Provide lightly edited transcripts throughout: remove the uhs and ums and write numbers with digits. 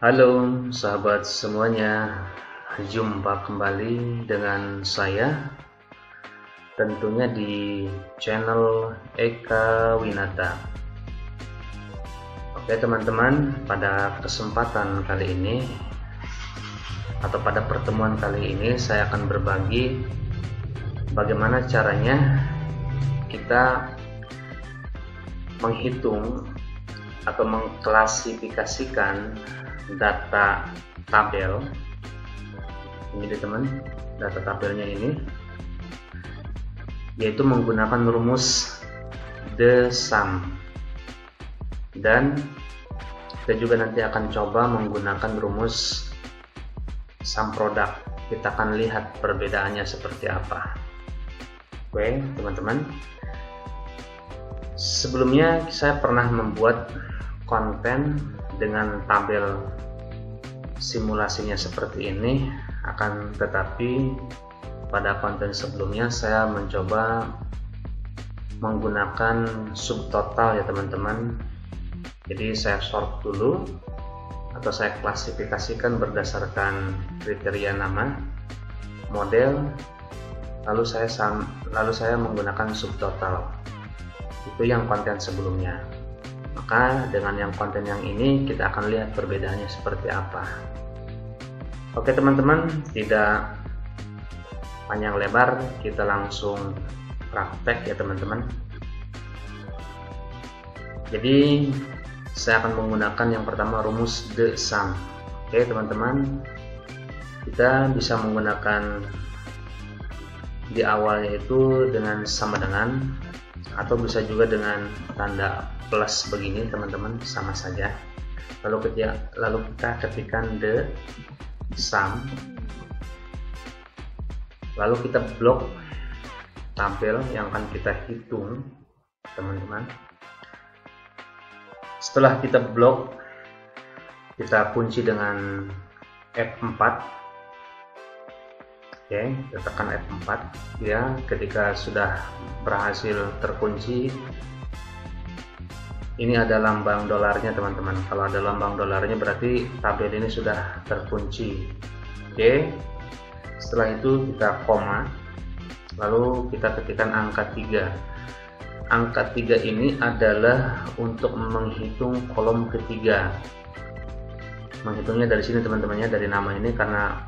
Halo sahabat semuanya, jumpa kembali dengan saya tentunya di channel Eka Winata. Oke teman-teman, pada kesempatan kali ini atau pada pertemuan kali ini saya akan berbagi bagaimana caranya kita menghitung atau mengklasifikasikan data tabel ini teman, data tabelnya ini yaitu menggunakan rumus the sum, dan kita juga nanti akan coba menggunakan rumus sum product. Kita akan lihat perbedaannya seperti apa. Oke teman-teman, sebelumnya saya pernah membuat konten dengan tabel simulasinya seperti ini, akan tetapi pada konten sebelumnya saya mencoba menggunakan subtotal ya teman-teman. Jadi saya sort dulu atau saya klasifikasikan berdasarkan kriteria nama, model, lalu saya menggunakan subtotal. Itu yang konten sebelumnya. Maka dengan yang konten yang ini kita akan lihat perbedaannya seperti apa. Oke teman-teman, tidak panjang lebar, kita langsung praktek ya teman-teman. Jadi saya akan menggunakan yang pertama rumus the sum. Oke teman-teman, kita bisa menggunakan di awalnya itu dengan sama dengan, atau bisa juga dengan tanda plus begini teman-teman, sama saja. Lalu kita ketikkan the sum, lalu kita blok tabel yang akan kita hitung teman-teman. Setelah kita blok, kita kunci dengan F4. Oke, kita tekan F4 ya. Ketika sudah berhasil terkunci, ini ada lambang dolarnya teman-teman. Kalau ada lambang dolarnya berarti tabel ini sudah terkunci. Oke, setelah itu kita koma, lalu kita ketikkan angka 3. Angka 3 ini adalah untuk menghitung kolom ketiga. Menghitungnya dari sini teman-temannya, dari nama ini, karena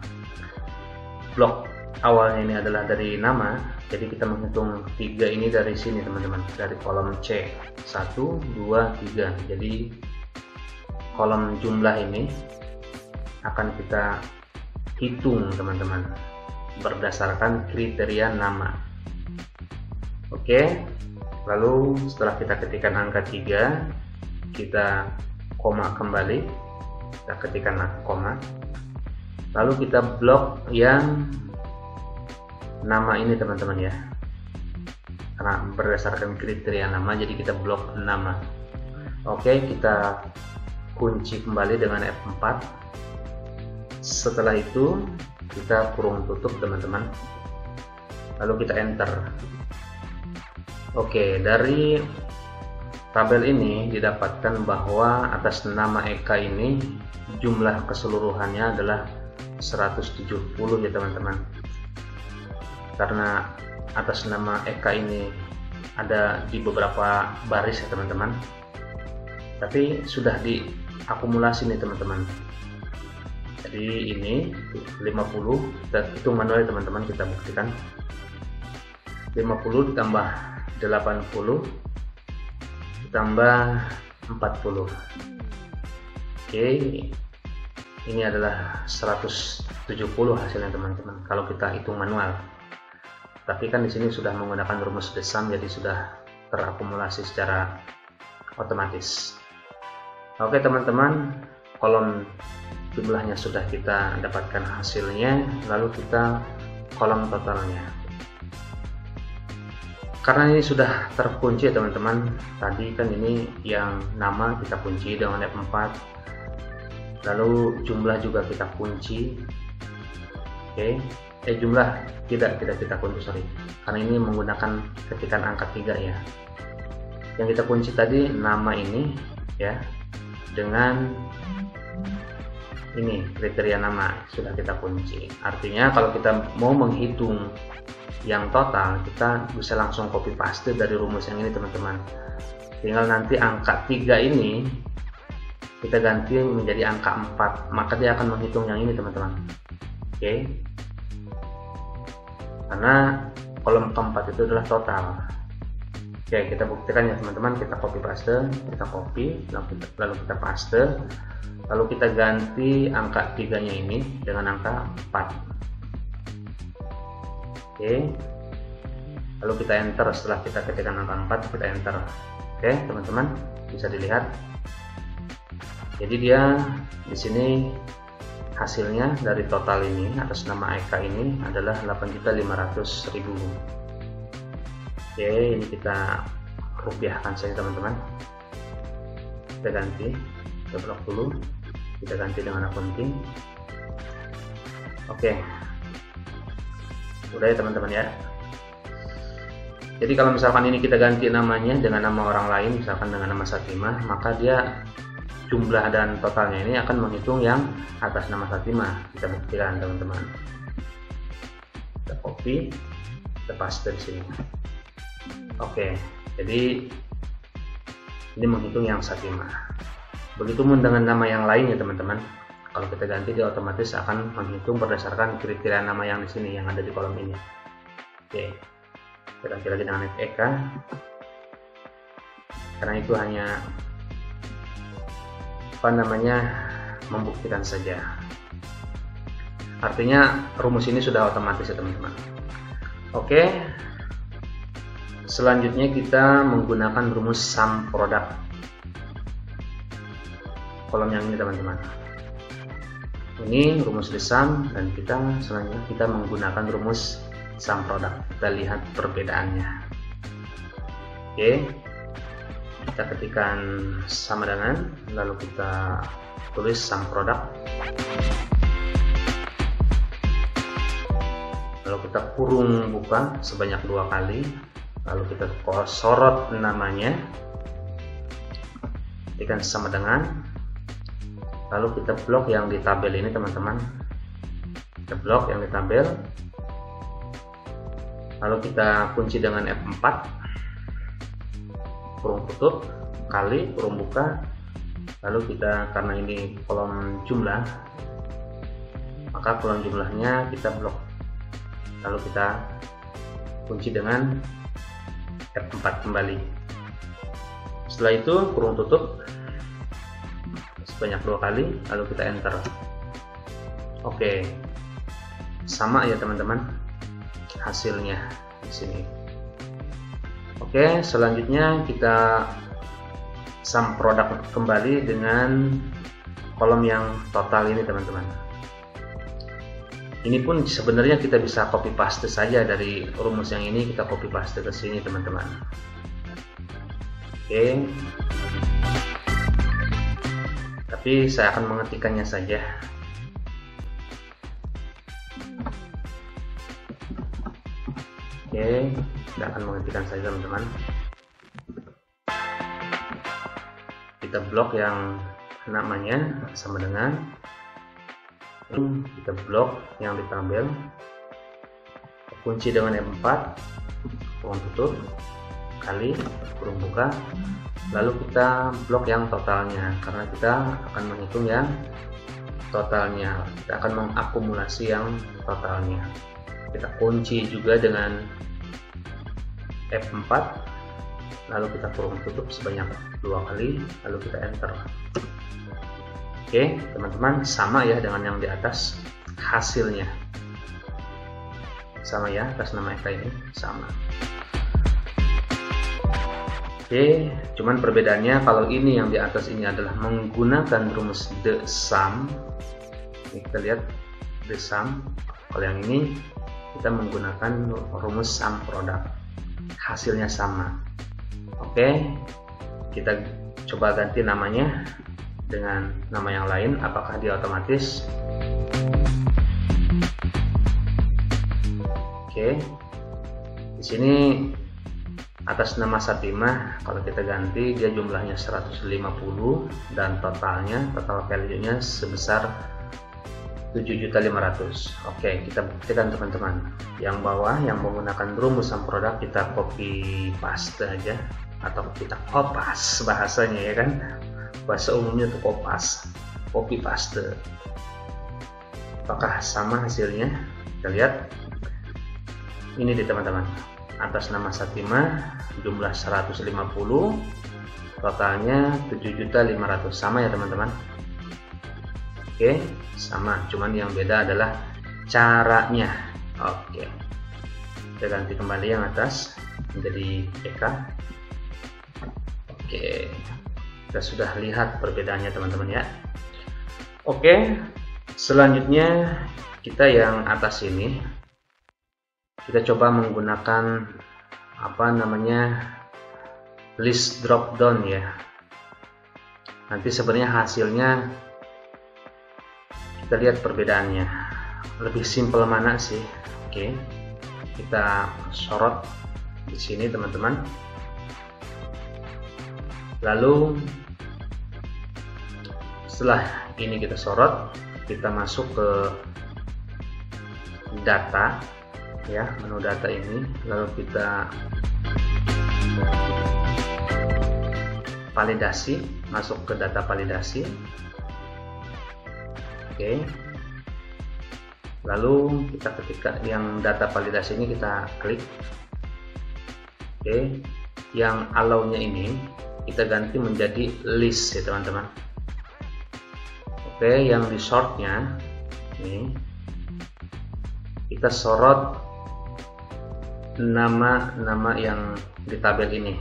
blok awalnya ini adalah dari nama, jadi kita menghitung 3 ini dari sini teman-teman, dari kolom C 1, 2, 3. Jadi kolom jumlah ini akan kita hitung teman-teman berdasarkan kriteria nama. Oke, lalu setelah kita ketikkan angka 3, kita koma kembali, kita ketikkan koma, lalu kita blok yang nama ini teman-teman ya, karena berdasarkan kriteria nama jadi kita blok nama. Oke, kita kunci kembali dengan F4. Setelah itu kita kurung tutup teman-teman, lalu kita enter. Oke, dari tabel ini didapatkan bahwa atas nama Eka ini jumlah keseluruhannya adalah 170 ya teman-teman. Karena atas nama Eka ini ada di beberapa baris ya teman-teman, tapi sudah diakumulasi nih teman-teman. Jadi ini 50, kita hitung manual teman-teman, kita buktikan. 50 ditambah 80 ditambah 40. Oke, ini adalah 170 hasilnya teman-teman kalau kita hitung manual. Tapi kan di sini sudah menggunakan rumus the sum, jadi sudah terakumulasi secara otomatis. Oke teman-teman, kolom jumlahnya sudah kita dapatkan hasilnya, lalu kita kolom totalnya. Karena ini sudah terkunci ya teman-teman, tadi kan ini yang nama kita kunci dengan F4, lalu jumlah juga kita kunci. Oke, jumlah tidak kita kunci, sorry, karena ini menggunakan ketikan angka 3 ya. Yang kita kunci tadi nama ini ya, dengan ini kriteria nama sudah kita kunci. Artinya kalau kita mau menghitung yang total, kita bisa langsung copy paste dari rumus yang ini teman-teman. Tinggal nanti angka 3 ini kita ganti menjadi angka 4, maka dia akan menghitung yang ini teman-teman. Oke, karena kolom keempat itu adalah total. Oke, kita buktikan ya teman-teman. Kita copy paste, kita copy, lalu kita paste, lalu kita ganti angka 3 nya ini dengan angka 4. Oke, lalu kita enter. Setelah kita ketikkan angka 4, kita enter. Oke teman-teman, bisa dilihat. Jadi dia di sini hasilnya dari total ini atas nama Eka ini adalah 8.500.000. Oke, ini kita rupiahkan saja teman-teman. Kita ganti, kita blok dulu, kita ganti dengan accounting. Oke, udah ya teman-teman ya. Jadi kalau misalkan ini kita ganti namanya dengan nama orang lain, misalkan dengan nama Satimah, maka dia jumlah dan totalnya ini akan menghitung yang atas nama Satimah. Kita buktikan teman-teman. Kita copy, kita paste di sini. Oke, jadi ini menghitung yang Satimah. Begitupun dengan nama yang lain ya teman-teman. Kalau kita ganti, dia otomatis akan menghitung berdasarkan kriteria nama yang di sini yang ada di kolom ini. Oke, kita ganti lagi dengan Eka. Karena itu hanya membuktikan saja. Artinya rumus ini sudah otomatis ya teman-teman. Oke. Selanjutnya kita menggunakan rumus sum product. Kolom yang ini teman-teman. Ini rumus the sum, dan kita selanjutnya kita menggunakan rumus sum product. Kita lihat perbedaannya. Oke. Kita ketikkan sama dengan, lalu kita tulis sum product. Lalu kita kurung buka sebanyak 2 kali. Lalu kita sorot namanya, ketikkan sama dengan, lalu kita blok yang di tabel ini teman-teman. Kita blok yang di tabel, lalu kita kunci dengan F4, kurung tutup, kali, kurung buka, lalu kita, karena ini kolom jumlah, maka kolom jumlahnya kita blok, lalu kita kunci dengan F4 kembali. Setelah itu kurung tutup sebanyak 2 kali, lalu kita enter. Oke, sama ya teman-teman hasilnya di sini. Oke, selanjutnya kita sum product kembali dengan kolom yang total ini teman-teman. Ini pun sebenarnya kita bisa copy paste saja dari rumus yang ini, kita copy paste ke sini teman-teman. Oke. Tapi saya akan mengetikkannya saja. Oke, kita akan mengetikkan saja teman-teman. Kita blok yang namanya sama dengan, kita blok yang di tabel, kunci dengan F4, kurung tutup, kali, kurung buka, lalu kita blok yang totalnya, karena kita akan menghitung yang totalnya, kita akan mengakumulasi yang totalnya. Kita kunci juga dengan F4, lalu kita kurung tutup sebanyak 2 kali, lalu kita enter. Oke teman-teman, sama ya dengan yang di atas, hasilnya sama ya, atas nama Eka ini sama. Oke, cuman perbedaannya kalau ini yang di atas ini adalah menggunakan rumus the sum. Ini kita lihat the sum. Kalau yang ini kita menggunakan rumus sum product, hasilnya sama. Oke, kita coba ganti namanya dengan nama yang lain, apakah dia otomatis? Oke, di sini atas nama Satimah, kalau kita ganti dia jumlahnya 150 dan total value-nya sebesar 7.500.000. Oke, kita buktikan teman-teman. Yang bawah yang menggunakan rumus sum product kita copy paste aja, atau kita kopas bahasanya ya kan. Bahasa umumnya itu kopas, copy paste. Apakah sama hasilnya? Kita lihat. Ini deh teman-teman. Atas nama Satimah jumlah 150, totalnya 7.500.000. Sama ya teman-teman. Oke, sama, cuman yang beda adalah caranya. Oke, kita ganti kembali yang atas menjadi EK. Oke, kita sudah lihat perbedaannya teman-teman ya. Oke, selanjutnya kita yang atas ini, kita coba menggunakan apa namanya, list drop down ya. Nanti sebenarnya hasilnya kita lihat perbedaannya, lebih simpel mana sih. Oke, kita sorot di sini teman-teman. Lalu setelah ini kita sorot, kita masuk ke data ya, menu data ini, lalu kita validasi, masuk ke data validasi. Oke, lalu kita ketika yang data validasi ini kita klik. Oke, yang allow-nya ini kita ganti menjadi list ya teman-teman. Oke, yang di short-nya ini kita sorot nama-nama yang di tabel ini.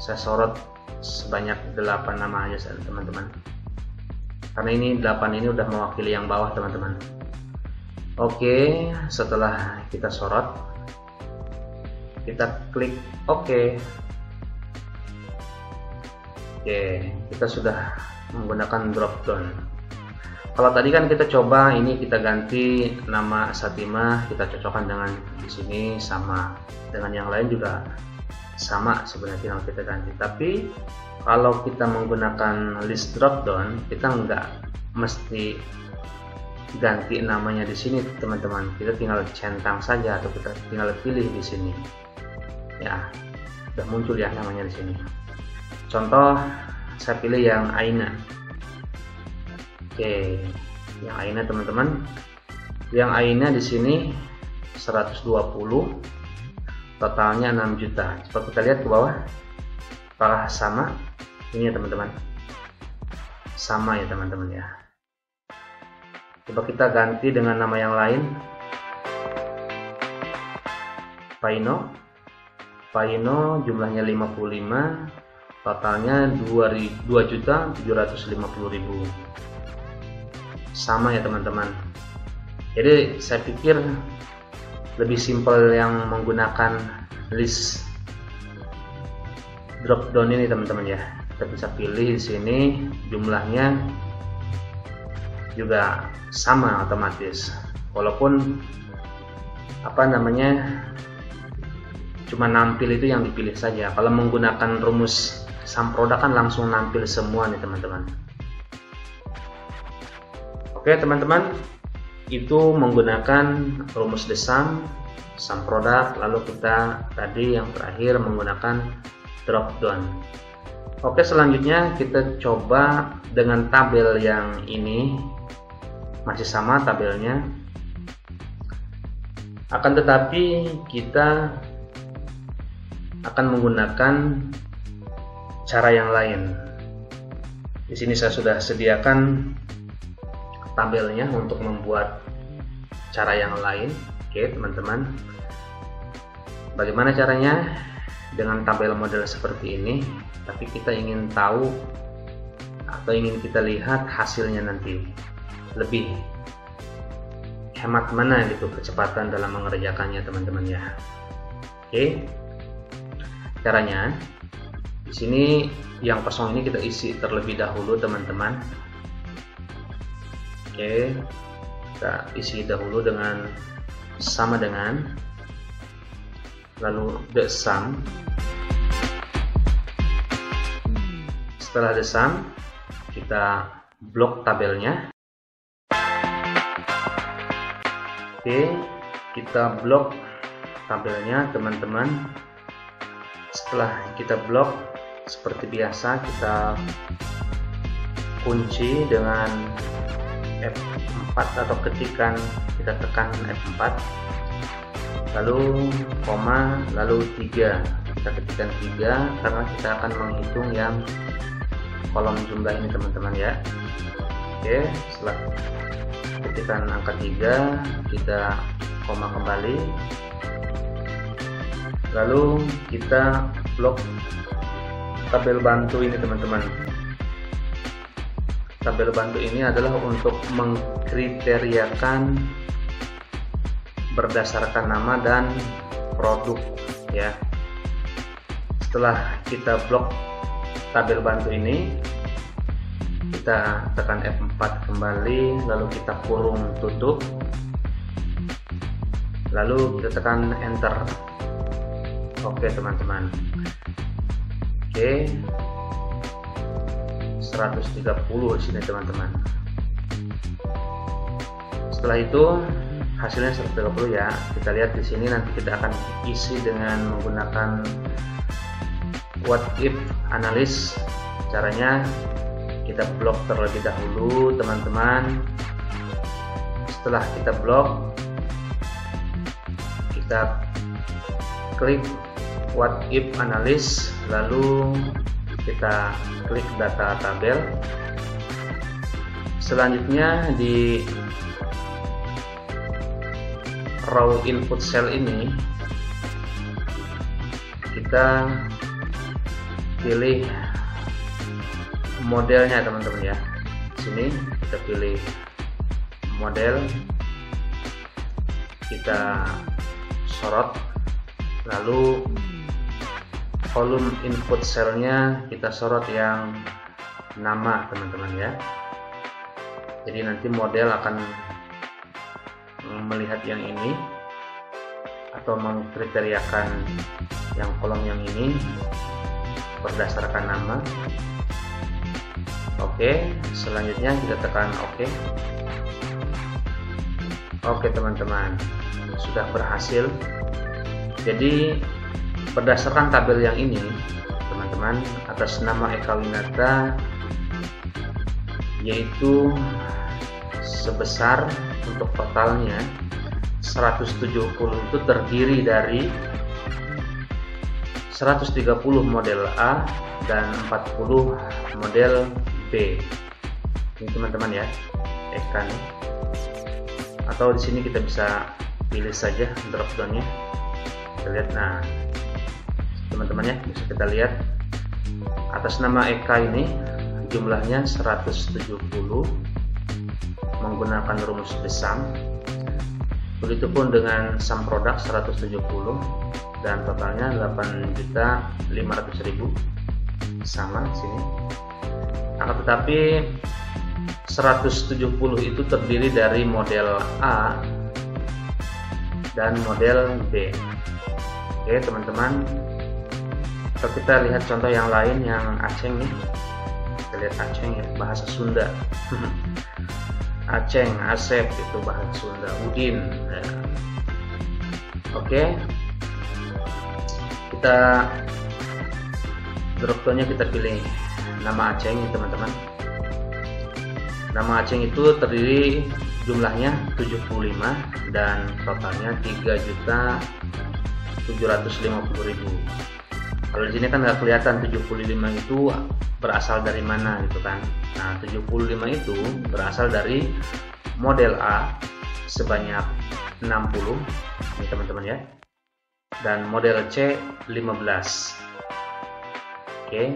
Saya sorot sebanyak 8 nama aja teman-teman, karena ini 8 ini udah mewakili yang bawah teman-teman. Oke, setelah kita sorot, kita klik OK. Oke, kita sudah menggunakan drop down. Kalau tadi kan kita coba ini, kita ganti nama Satimah, kita cocokkan dengan di sini, sama dengan yang lain juga sama sebenarnya, tinggal kita ganti. Tapi kalau kita menggunakan list drop down, kita nggak mesti ganti namanya di sini teman-teman. Kita tinggal centang saja, atau kita tinggal pilih di sini. Ya, udah muncul ya namanya di sini. Contoh, saya pilih yang Aina. Oke, yang Aina teman-teman. Yang Aina di sini 120, totalnya 6 juta. Coba kita lihat ke bawah, apakah sama? Ini ya teman-teman, sama ya teman-teman ya. Coba kita ganti dengan nama yang lain. Paino jumlahnya 55, totalnya 2.750.000. Sama ya teman-teman. Jadi saya pikir lebih simpel yang menggunakan list drop down ini teman-teman ya. Kita bisa pilih di sini, jumlahnya juga sama otomatis, walaupun apa namanya, cuma nampil itu yang dipilih saja. Kalau menggunakan rumus sum product kan langsung nampil semua nih teman-teman. Oke teman-teman, itu menggunakan rumus the sum product. Lalu kita tadi yang terakhir menggunakan drop down. Oke, selanjutnya kita coba dengan tabel yang ini, masih sama tabelnya, akan tetapi kita akan menggunakan cara yang lain. Di sini saya sudah sediakan tabelnya untuk membuat cara yang lain. Oke teman-teman, bagaimana caranya? Dengan tabel model seperti ini, tapi kita ingin tahu atau ingin kita lihat hasilnya nanti, lebih hemat mana gitu kecepatan dalam mengerjakannya teman-teman ya. Oke, caranya di sini yang kosong ini kita isi terlebih dahulu teman-teman. Oke, kita isi dahulu dengan sama dengan, lalu the sum. Setelah the sum, kita blok tabelnya. Oke, kita blok tabelnya teman-teman. Setelah kita blok, seperti biasa kita kunci dengan F4 atau ketikan, kita tekan F4, lalu koma, lalu 3, kita ketikkan 3 karena kita akan menghitung yang kolom jumlah ini teman-teman ya. Oke, setelah ketikan angka 3, kita koma kembali, lalu kita blok tabel bantu ini teman-teman. Tabel bantu ini adalah untuk mengkriteriakan berdasarkan nama dan produk ya. Setelah kita blok tabel bantu ini, kita tekan F4 kembali, lalu kita kurung tutup, lalu kita tekan enter. Oke teman-teman. Oke, 130 di sini teman-teman. Setelah itu hasilnya 130 ya. Kita lihat di sini, nanti kita akan isi dengan menggunakan what if analysis. Caranya kita blok terlebih dahulu teman-teman. Setelah kita blok, kita klik what if analysis, lalu kita klik data tabel. Selanjutnya di raw input cell ini kita pilih modelnya teman-teman ya. Di sini kita pilih model, kita sorot, lalu kolom input cellnya kita sorot yang nama teman-teman ya. Jadi nanti model akan melihat yang ini atau mengkriteriakan yang kolom yang ini berdasarkan nama. Oke, selanjutnya kita tekan oke. Oke teman-teman, sudah berhasil. Jadi berdasarkan tabel yang ini teman-teman, atas nama Eka Winata, yaitu sebesar untuk totalnya 170 itu terdiri dari 130 model A dan 40 model B. Ini teman-teman ya, Eka nih. Atau di sini kita bisa pilih saja drop downnya. Kita lihat, nah teman-teman ya, bisa kita lihat atas nama Eka ini jumlahnya 170 menggunakan rumus the sum. Begitupun dengan sum produk 170 dan totalnya 8.500.000 sama sini. Akan tetapi 170 itu terdiri dari model A dan model B. Oke teman-teman, kalau kita lihat contoh yang lain yang Aceng nih, kita lihat Aceng ya, bahasa Sunda. Aceng, Asep itu bahasa Sunda, Udin ya. Oke, kita drop downnya kita pilih nama Aceng ya teman-teman. Nama Aceng itu terdiri jumlahnya 75 dan totalnya 3.750.000. Kalau di sini kan nggak kelihatan 75 itu berasal dari mana gitu kan. Nah 75 itu berasal dari model A sebanyak 60 ini teman-teman ya, dan model C 15. Oke,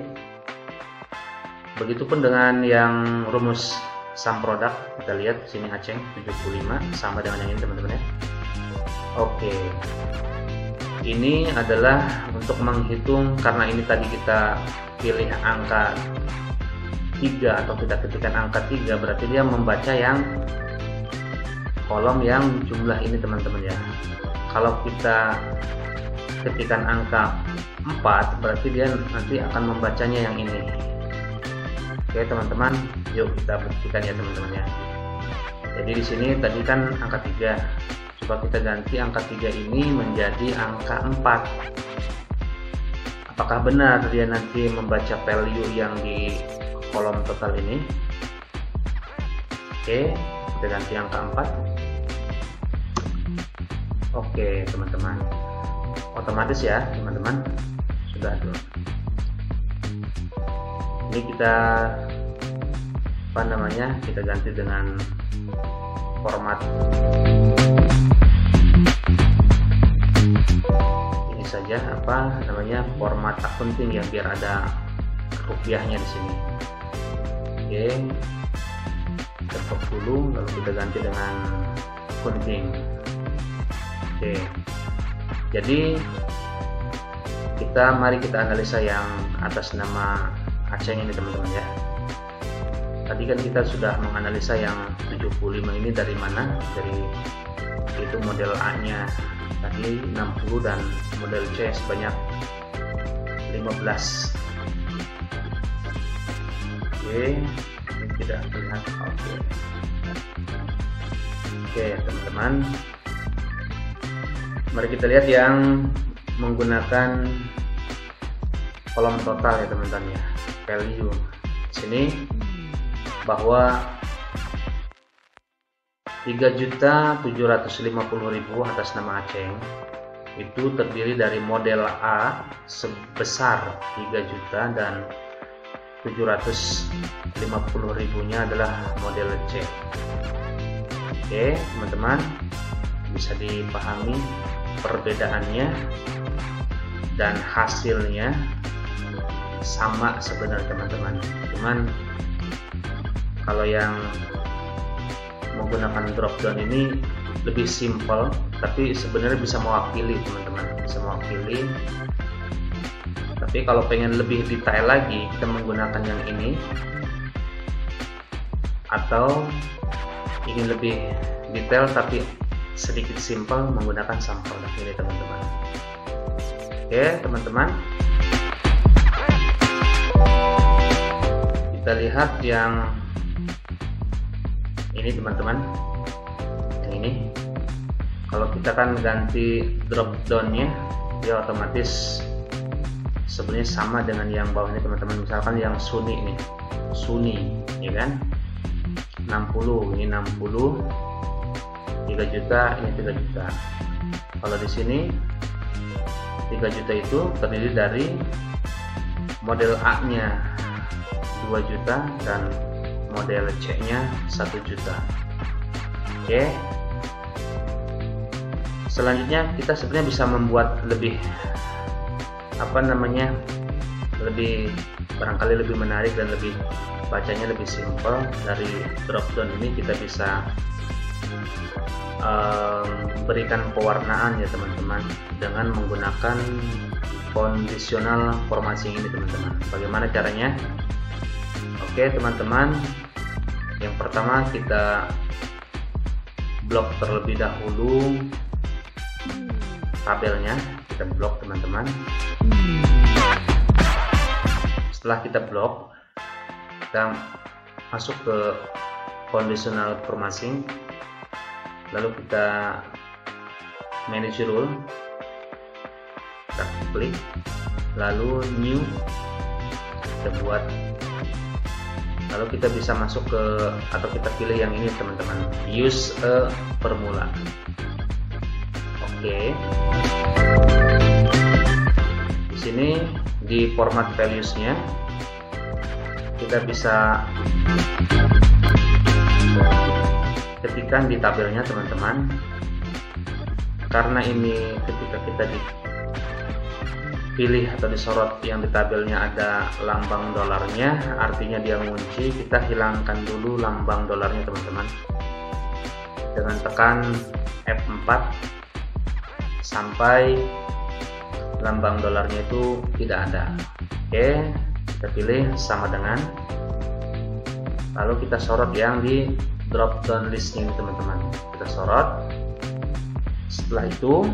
begitupun dengan yang rumus sum product, kita lihat sini Aceng 75 sama dengan yang ini teman-teman ya. Oke, ini adalah untuk menghitung, karena ini tadi kita pilih angka 3 atau kita ketikkan angka 3, berarti dia membaca yang kolom yang jumlah ini teman-teman ya. Kalau kita ketikkan angka 4, berarti dia nanti akan membacanya yang ini. Oke teman-teman, yuk kita buktikan ya teman-teman ya. Jadi di sini tadi kan angka 3 Coba kita ganti angka 3 ini menjadi angka 4. Apakah benar dia nanti membaca value yang di kolom total ini? Oke, kita ganti angka 4. Oke teman-teman, otomatis ya teman-teman, sudah tuh. Ini kita kita ganti dengan format ini saja, format accounting ya, biar ada rupiahnya di sini. Oke, kita stop dulu, lalu kita ganti dengan accounting. Oke, jadi mari kita analisa yang atas nama Aceng ini teman-teman ya. Tadi kan kita sudah menganalisa yang 75 ini dari mana, dari itu model A nya tadi 60 dan model C sebanyak 15. Oke, ini tidak terlihat. Oke teman-teman, mari kita lihat yang menggunakan kolom total ya teman-teman ya, value sini bahwa 3.750.000 atas nama Aceng itu terdiri dari model A sebesar 3 juta dan 750.000 nya adalah model C. Oke teman-teman, bisa dipahami perbedaannya dan hasilnya sama sebenarnya teman-teman, cuman kalau yang menggunakan drop down ini lebih simple, tapi sebenarnya bisa mewakili teman-teman, bisa mewakili. Tapi kalau pengen lebih detail lagi, kita menggunakan yang ini, atau ingin lebih detail tapi sedikit simple menggunakan sampel ini teman-teman. Oke teman-teman, kita lihat yang ini teman-teman, yang ini kalau kita kan ganti drop downnya, dia otomatis sebenarnya sama dengan yang bawah ini teman-teman. Misalkan yang Suni nih, Suni ya kan, 60, ini 60, 3 juta, ini 3 juta. Kalau di sini 3 juta itu terdiri dari model A nya 2 juta dan model C nya 1 juta. Oke, selanjutnya kita sebenarnya bisa membuat lebih lebih barangkali lebih menarik dan lebih bacanya lebih simple. Dari drop down ini kita bisa berikan pewarnaan ya teman-teman dengan menggunakan kondisional formasi ini teman-teman. Bagaimana caranya? Oke teman-teman, yang pertama kita blok terlebih dahulu tabelnya, kita blok teman-teman. Setelah kita blok, kita masuk ke conditional formatting, lalu kita manage rule, kita klik, lalu new, kita buat, lalu kita bisa masuk ke, atau kita pilih yang ini teman-teman, use a formula. Oke, di sini di format values-nya kita bisa ketikkan di tabelnya teman-teman. Karena ini ketika kita dipilih atau disorot yang di tabelnya ada lambang dolarnya, artinya dia ngunci. Kita hilangkan dulu lambang dolarnya teman-teman dengan tekan F4 sampai lambang dolarnya itu tidak ada. Oke, kita pilih sama dengan, lalu kita sorot yang di drop down list ini teman-teman. Kita sorot. Setelah itu,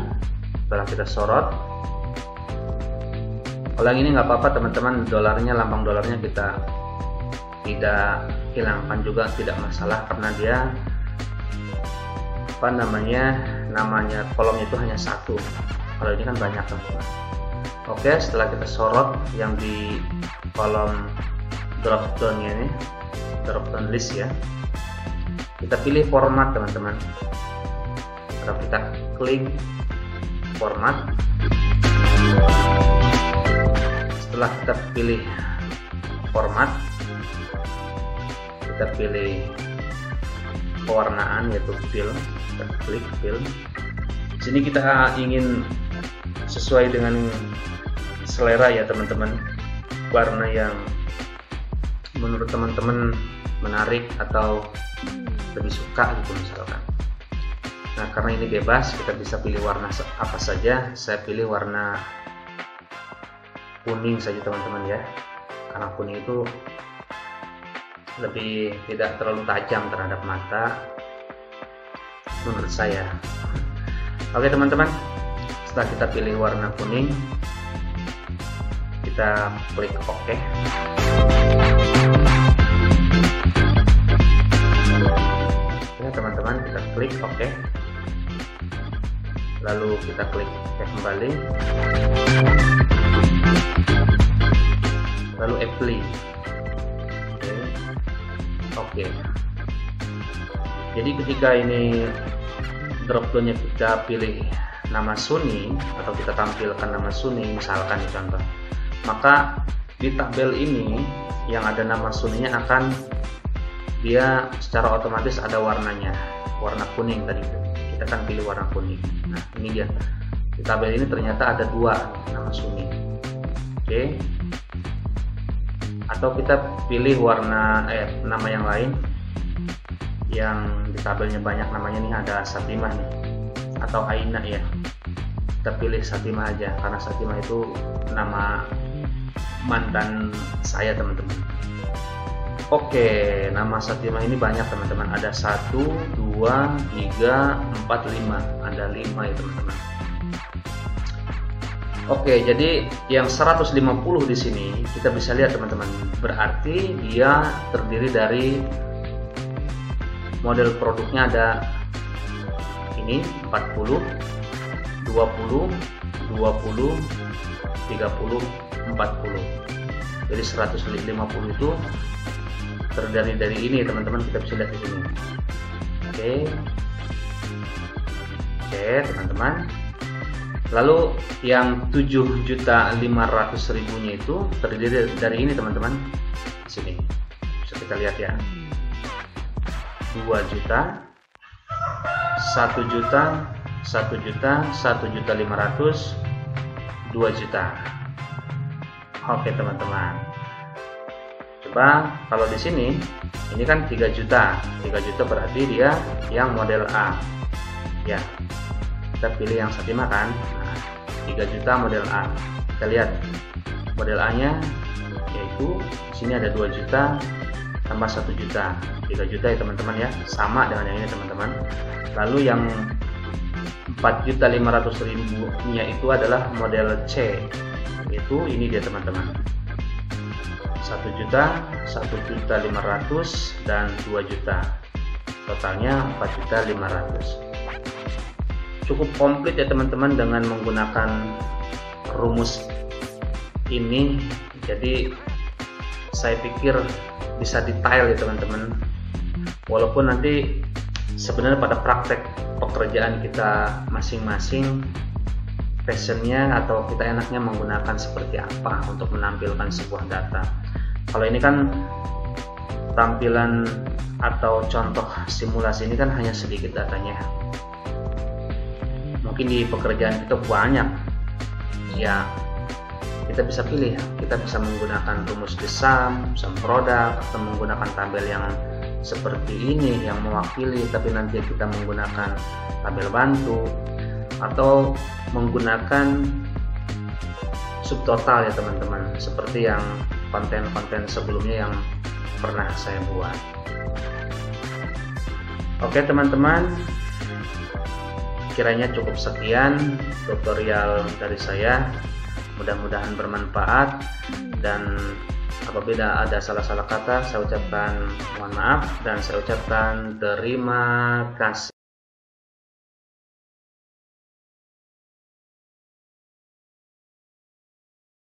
setelah kita sorot, kalau yang ini nggak apa-apa teman-teman, dolarnya, lambang dolarnya kita tidak hilangkan juga, tidak masalah, karena dia namanya kolomnya itu hanya satu. Kalau ini kan banyak teman-teman. Oke, setelah kita sorot yang di kolom drop down-nya ini, drop down list ya, kita pilih format teman-teman. Lalu kita klik format. Setelah kita pilih format, kita pilih pewarnaan yaitu fill, kita klik fill. Di sini kita ingin sesuai dengan selera ya teman-teman, warna yang menurut teman-teman menarik atau lebih suka gitu misalkan. Nah, karena ini bebas, kita bisa pilih warna apa saja. Saya pilih warna kuning saja teman-teman ya, karena kuning itu lebih tidak terlalu tajam terhadap mata menurut saya. Oke teman-teman, setelah kita pilih warna kuning, kita klik OK. Ya teman-teman, kita klik OK. Lalu kita klik OK kembali. Lalu apply. Oke. Jadi ketika ini drop down-nya kita pilih nama Sunny atau kita tampilkan nama Sunny misalkan contoh, maka di tabel ini yang ada nama Sunny-nya akan dia secara otomatis ada warnanya, warna kuning tadi kita kan pilih warna kuning. Nah ini dia, di tabel ini ternyata ada dua nama Sunny. Oke. Atau kita pilih warna nama yang lain yang di tabelnya banyak namanya nih, ada Satimah nih atau Aina ya, kita pilih Satimah aja karena Satimah itu nama mantan saya teman-teman. Oke, nama Satimah ini banyak teman-teman, ada 1, 2, 3, 4, 5, ada 5 ya teman-teman. Oke, jadi yang 150 di sini kita bisa lihat teman-teman, berarti dia terdiri dari model produknya ada ini 40, 20, 20, 30, 40. Jadi 150 itu terdiri dari ini teman-teman, kita bisa lihat di sini. Oke teman-teman. Lalu yang 7.500.000-nya itu terdiri dari ini teman-teman. Di sini bisa kita lihat ya. 2 juta, 1 juta, 1 juta, 1.500.000, 2 juta. Oke teman-teman. Coba kalau di sini ini kan 3 juta. 3 juta berarti dia yang model A. Ya. Kita pilih yang Satimah kan. Nah, 3 juta model A. Kita lihat model A-nya yaitu di sini ada 2 juta tambah 1 juta, 3 juta ya teman-teman ya, sama dengan yang ini teman-teman. Lalu yang 4.500.000-nya itu adalah model C, itu ini dia teman-teman, 1 juta, 1.500.000 dan 2 juta, totalnya 4.500.000. Cukup komplit ya teman-teman dengan menggunakan rumus ini. Jadi saya pikir bisa detail ya teman-teman, walaupun nanti sebenarnya pada praktek pekerjaan kita masing-masing passionnya atau kita enaknya menggunakan seperti apa untuk menampilkan sebuah data. Kalau ini kan tampilan atau contoh simulasi ini kan hanya sedikit datanya, mungkin di pekerjaan kita banyak ya. Kita bisa pilih, kita bisa menggunakan rumus the sum produk, atau menggunakan tabel yang seperti ini yang mewakili, tapi nanti kita menggunakan tabel bantu, atau menggunakan subtotal ya teman-teman, seperti yang konten-konten sebelumnya yang pernah saya buat. Oke teman-teman, kiranya cukup sekian tutorial dari saya. Mudah-mudahan bermanfaat, dan apabila ada salah-salah kata saya ucapkan mohon maaf, dan saya ucapkan terima kasih.